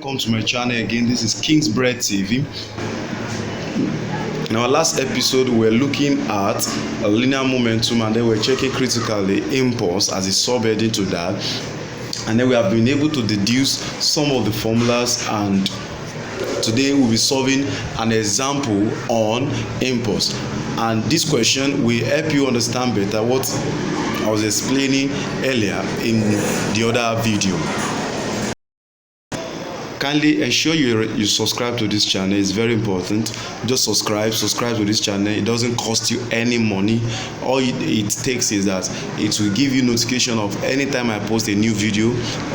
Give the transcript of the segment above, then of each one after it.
Welcome to my channel again. This is King's Bread TV. In our last episode, we were looking at a linear momentum, and then we're checking critically impulse as a subheading to that. And then we have been able to deduce some of the formulas, and today we'll be solving an example on impulse. And this question will help you understand better what I was explaining earlier in the other video. Kindly ensure you subscribe to this channel. It's very important. Just subscribe to this channel. It doesn't cost you any money. All it takes is that it will give you notification of anytime I post a new video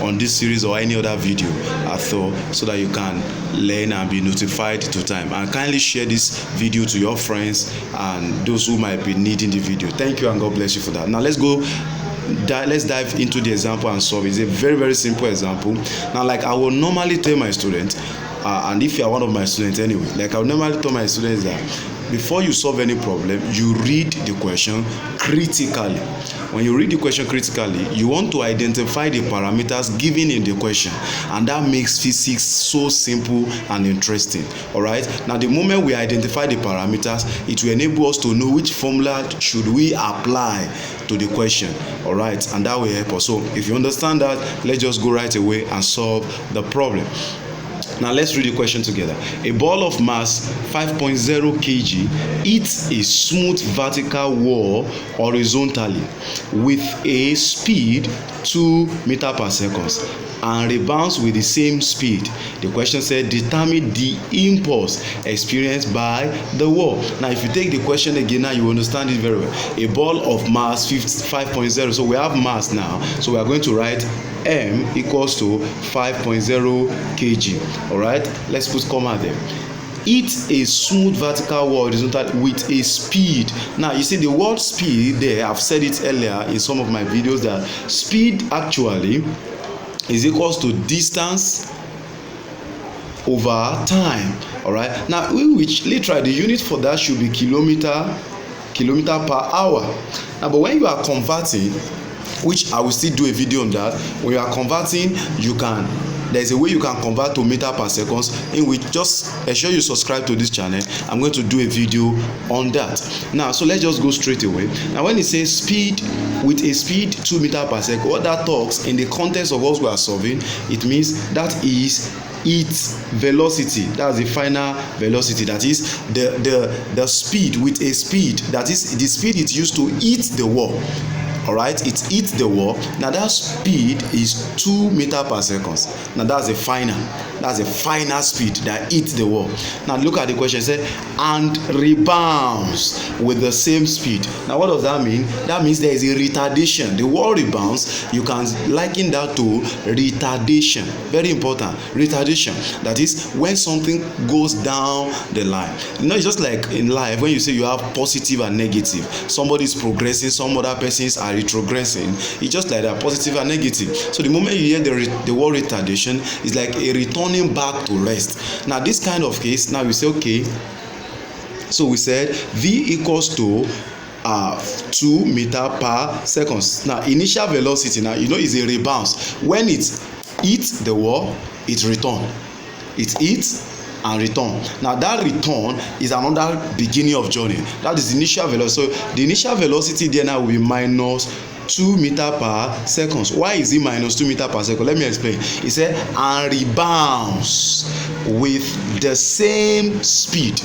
on this series or any other video at all, so that you can learn and be notified to time. And kindly share this video to your friends and those who might be needing the video. Thank you, and God bless you for that. Now let's dive into the example and solve it. It's a very simple example. Now, like I will normally tell my students, and if you are one of my students anyway, like I will normally tell my students that before you solve any problem, you read the question critically. When you read the question critically, you want to identify the parameters given in the question, and that makes physics so simple and interesting. All right, now the moment we identify the parameters, it will enable us to know which formula should we apply to the question. All right, and that will help us. So if you understand that, let's just go right away and solve the problem. Now let's read the question together. A ball of mass 5.0 kg hits a smooth vertical wall horizontally with a speed 2 meters per second and rebounds with the same speed. The question said determine the impulse experienced by the wall. Now if you take the question again, now you understand it very well. A ball of mass 5.0, so we have mass now, so we are going to write m equals to 5.0 kg. All right, let's put comma there. It's a smooth vertical wall horizontal with a speed. Now you see the word speed there, I've said it earlier in some of my videos that speed actually is equals to distance over time. All right, now which literally the unit for that should be kilometer per hour. Now but when you are converting, which I will still do a video on that, when you are converting, there's a way you can convert to meter per second, in which just ensure you subscribe to this channel. I'm going to do a video on that. Now so let's just go straight away. Now when it says speed with a speed 2 meters per second, what that talks in the context of what we are solving, it means that is its velocity. That's the final velocity, that is the speed with a speed, that is the speed it used to hit the wall. All right, it hits the wall. Now that speed is 2 meters per second. Now that's the final speed that hits the wall. Now look at the question. It said and rebounds with the same speed. Now what does that mean? That means there is a retardation. The wall rebounds, you can liken that to retardation. Very important, retardation. That is when something goes down the line. You know, it's just like in life when you say you have positive and negative. Somebody is progressing, some other persons are retrogressing. It's just like that, positive and negative. So the moment you hear the word retardation, it's like a returning back to rest. Now this kind of case, now we say okay, so we said v equals to 2 meters per second. Now initial velocity, now you know, is a rebound. When it hits the wall, it return. It hits and return. Now that return is another beginning of journey. That is initial velocity. So the initial velocity there now will be minus 2 meters per second. Why is it minus 2 meters per second? Let me explain. It said and rebounds with the same speed.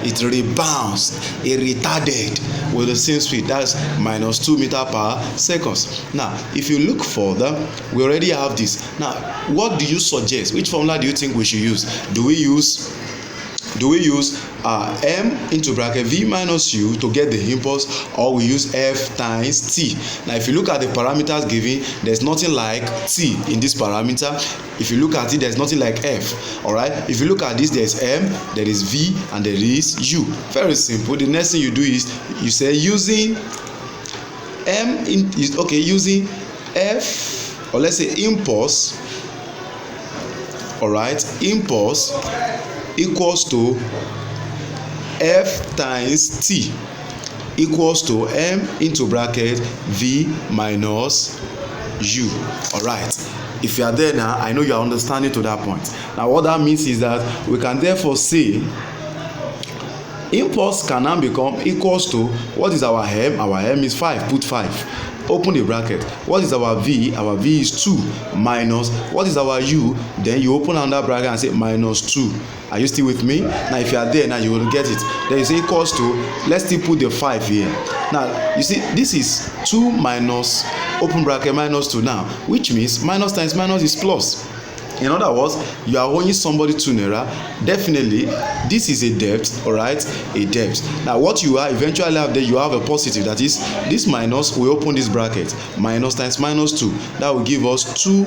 It rebounds, it retarded with the same speed. That's minus 2 meters per second. Now if you look further, we already have this. Now what do you suggest? Which formula do you think we should use? Do we use m into bracket v minus u to get the impulse, or we use f times t? Now if you look at the parameters given, there's nothing like t in this parameter. If you look at it, there's nothing like f. All right, if you look at this, there's m, there is v, and there is u. Very simple. The next thing you do is you say using using f, or let's say impulse. All right, impulse equals to f times t equals to m into bracket v minus u. All right, If you are there now, I know you are understanding to that point. Now what that means is that we can therefore say impulse can now become equals to, what is our m? Our m is 5. Put 5, open the bracket. What is our v? Our v is 2 minus, what is our u? Then you open another bracket and say minus 2. Are you still with me? Now if you are there now, you will get it. There is equals to, let's still put the 5 here. Now you see, this is 2 minus, open bracket, minus 2 now, which means minus times minus is plus. In other words, you are owing somebody 2 naira. Definitely this is a debt, all right, a debt. Now what you are eventually have there, you have a positive, that is this minus, we open this bracket, minus times minus 2, that will give us 2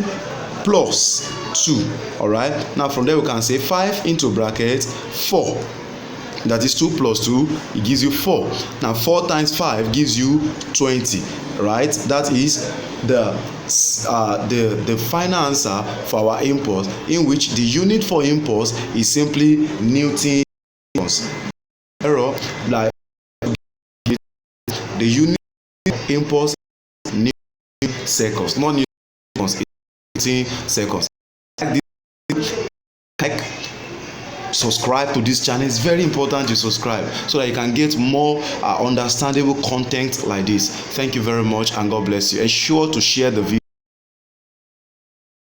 plus 2. All right, now from there we can say 5 into bracket 4, that is 2 plus 2, it gives you 4. Now 4 times 5 gives you 20, right? That is the final answer for our impulse, in which the unit for impulse is simply Newton seconds. Error, like the unit impulse is Newton seconds, not Newton seconds, it's Newton seconds. Like, subscribe to this channel. It's very important you subscribe so that you can get more understandable content like this. Thank you very much, and God bless you. Ensure to share the video.